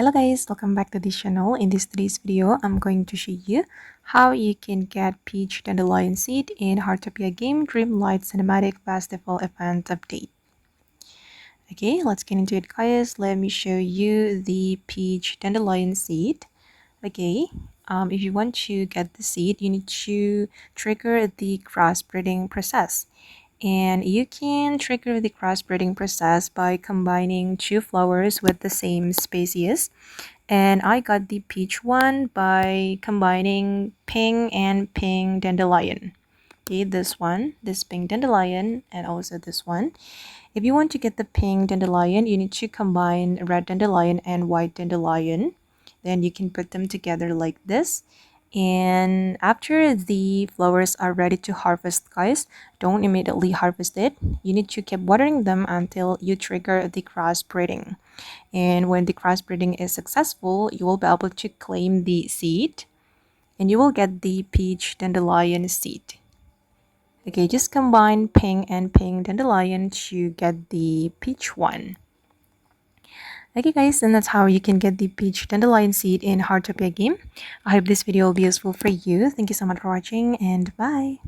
Hello guys, welcome back to this channel. In today's video, I'm going to show you how you can get peach dandelion seed in Heartopia game Dreamlight Cinematic Festival event update. Okay, let's get into it guys. Let me show you the peach dandelion seed. Okay, if you want to get the seed, you need to trigger the crossbreeding process. And you can trigger the crossbreeding process by combining two flowers with the same species. And I got the peach one by combining pink and pink dandelion. Okay, this pink dandelion, and also this one. If you want to get the pink dandelion, you need to combine red dandelion and white dandelion. Then you can put them together like this. And after the flowers are ready to harvest, guys, don't immediately harvest it. You need to keep watering them until you trigger the crossbreeding. And when the crossbreeding is successful, you will be able to claim the seed and you will get the peach dandelion seed. Okay, just combine pink and pink dandelion to get the peach one. Okay guys, and that's how you can get the peach dandelion seed in Heartopia game. I hope this video will be useful for you. Thank you so much for watching and bye.